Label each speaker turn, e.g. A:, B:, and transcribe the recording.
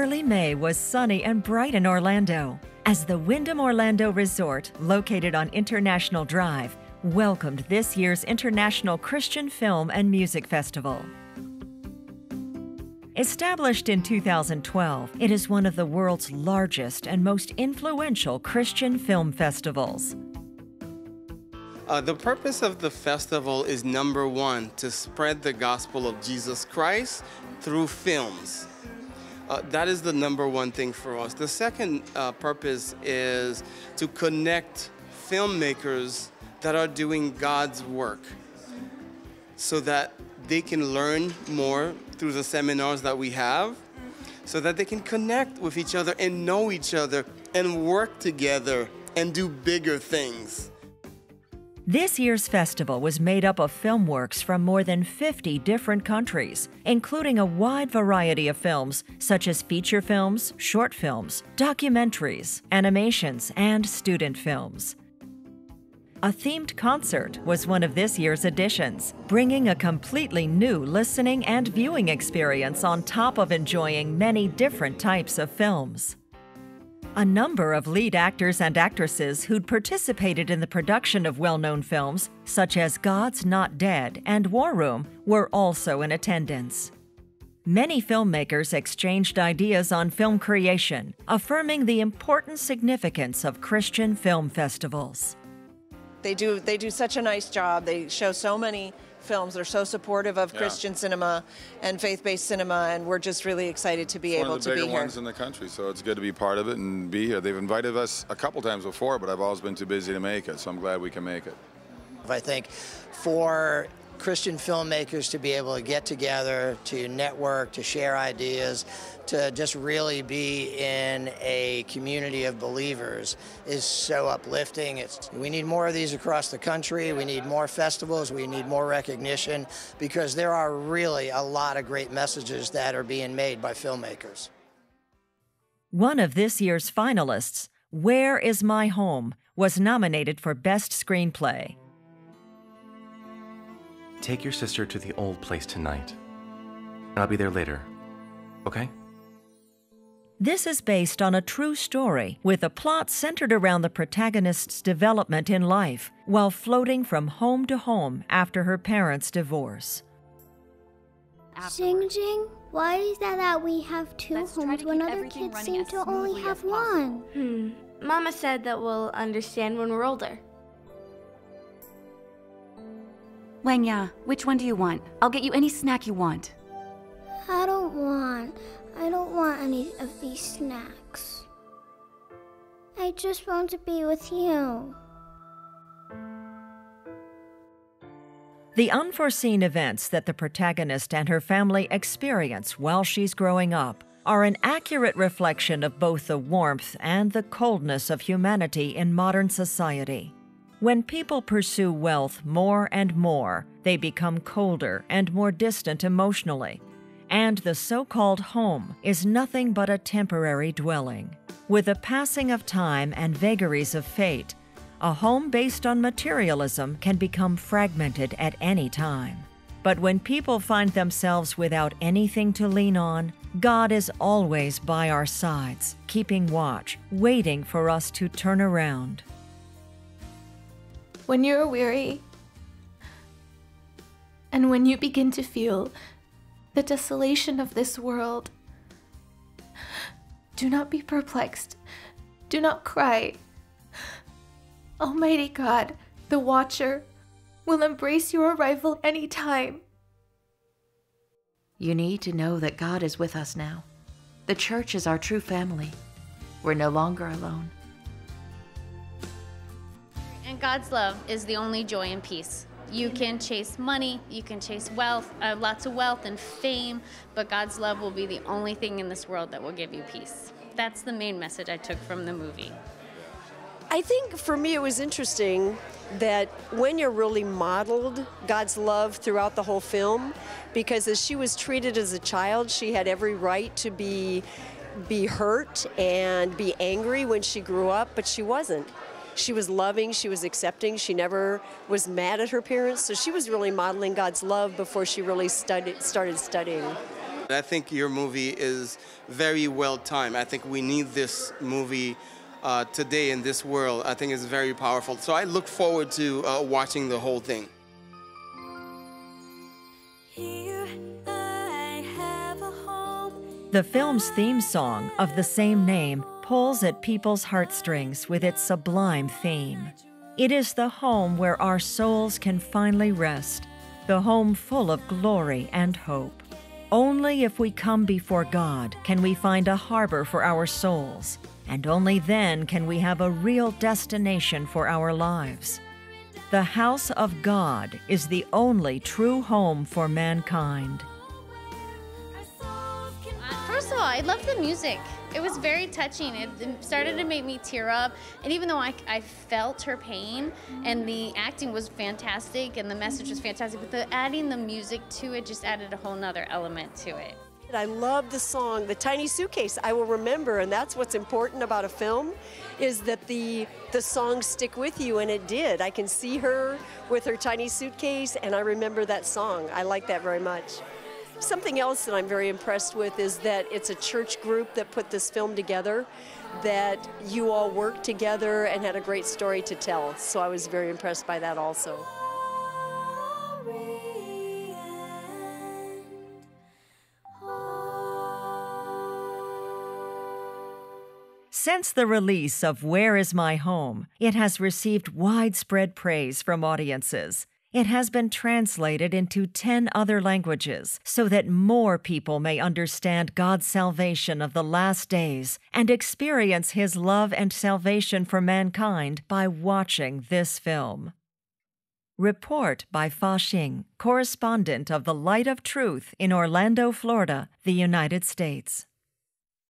A: Early May was sunny and bright in Orlando as the Wyndham Orlando Resort, located on International Drive, welcomed this year's International Christian Film and Music Festival. Established in 2012, it is one of the world's largest and most influential Christian film festivals.
B: The purpose of the festival is, number one, to spread the gospel of Jesus Christ through films. That is the number one thing for us. The second purpose is to connect filmmakers that are doing God's work so that they can learn more through the seminars that we have, so that they can connect with each other and know each other and work together and do bigger things.
A: This year's festival was made up of film works from more than 50 different countries, including a wide variety of films such as feature films, short films, documentaries, animations, and student films. A themed concert was one of this year's additions, bringing a completely new listening and viewing experience on top of enjoying many different types of films. A number of lead actors and actresses who'd participated in the production of well-known films, such as God's Not Dead and War Room, were also in attendance. Many filmmakers exchanged ideas on film creation, affirming the important significance of Christian film festivals.
C: They do such a nice job. They show so many films. They're so supportive of Christian cinema and faith-based cinema, and we're just really excited to be able to be here.
D: One of the bigger ones in the country, so it's good to be part of it and be here. They've invited us a couple times before, but I've always been too busy to make it, so I'm glad we can make it.
E: I think for Christian filmmakers to be able to get together, to network, to share ideas, to just really be in a community of believers is so uplifting. We need more of these across the country. We need more festivals. We need more recognition, because there are really a lot of great messages that are being made by filmmakers.
A: One of this year's finalists, Where Is My Home?, was nominated for Best Screenplay.
F: Take your sister to the old place tonight, and I'll be there later, okay?
A: This is based on a true story with a plot centered around the protagonist's development in life while floating from home to home after her parents' divorce.
G: Xingjing, why is that we have two homes when other kids seem to only have one?
H: Mama said that we'll understand when we're older.
I: Wenya, which one do you want? I'll get you any snack you want.
G: I don't want any of these snacks. I just want to be with you.
A: The unforeseen events that the protagonist and her family experience while she's growing up are an accurate reflection of both the warmth and the coldness of humanity in modern society. When people pursue wealth more and more, they become colder and more distant emotionally, and the so-called home is nothing but a temporary dwelling. With the passing of time and vagaries of fate, a home based on materialism can become fragmented at any time. But when people find themselves without anything to lean on, God is always by our sides, keeping watch, waiting for us to turn around.
H: When you're weary, and when you begin to feel the desolation of this world, do not be perplexed. Do not cry. Almighty God, the Watcher, will embrace your arrival any time.
J: You need to know that God is with us now. The church is our true family. We're no longer alone.
K: And God's love is the only joy and peace. You can chase money, you can chase wealth, lots of wealth and fame, but God's love will be the only thing in this world that will give you peace. That's the main message I took from the movie.
L: I think for me it was interesting that when you're really modeled God's love throughout the whole film, because as she was treated as a child, she had every right to be hurt and be angry when she grew up, but she wasn't. She was loving, she was accepting, she never was mad at her parents, so she was really modeling God's love before she really started studying.
B: I think your movie is very well timed. I think we need this movie today in this world. I think it's very powerful. So I look forward to watching the whole thing.
A: The film's theme song of the same name pulls at people's heartstrings with its sublime theme. It is the home where our souls can finally rest, the home full of glory and hope. Only if we come before God can we find a harbor for our souls, and only then can we have a real destination for our lives. The house of God is the only true home for mankind.
K: First of all, I love the music. It was very touching. It started to make me tear up. And even though I felt her pain, and the acting was fantastic, and the message was fantastic, but adding the music to it just added a whole nother element to it.
L: I love the song, The Tiny Suitcase. I will remember, and that's what's important about a film, is that the songs stick with you, and it did. I can see her with her tiny suitcase, and I remember that song. I like that very much. Something else that I'm very impressed with is that it's a church group that put this film together, that you all worked together and had a great story to tell. So I was very impressed by that also.
A: Since the release of Where Is My Home, it has received widespread praise from audiences. It has been translated into 10 other languages so that more people may understand God's salvation of the last days and experience His love and salvation for mankind by watching this film. Report by Fa Xing, correspondent of the Light of Truth in Orlando, Florida, the United States.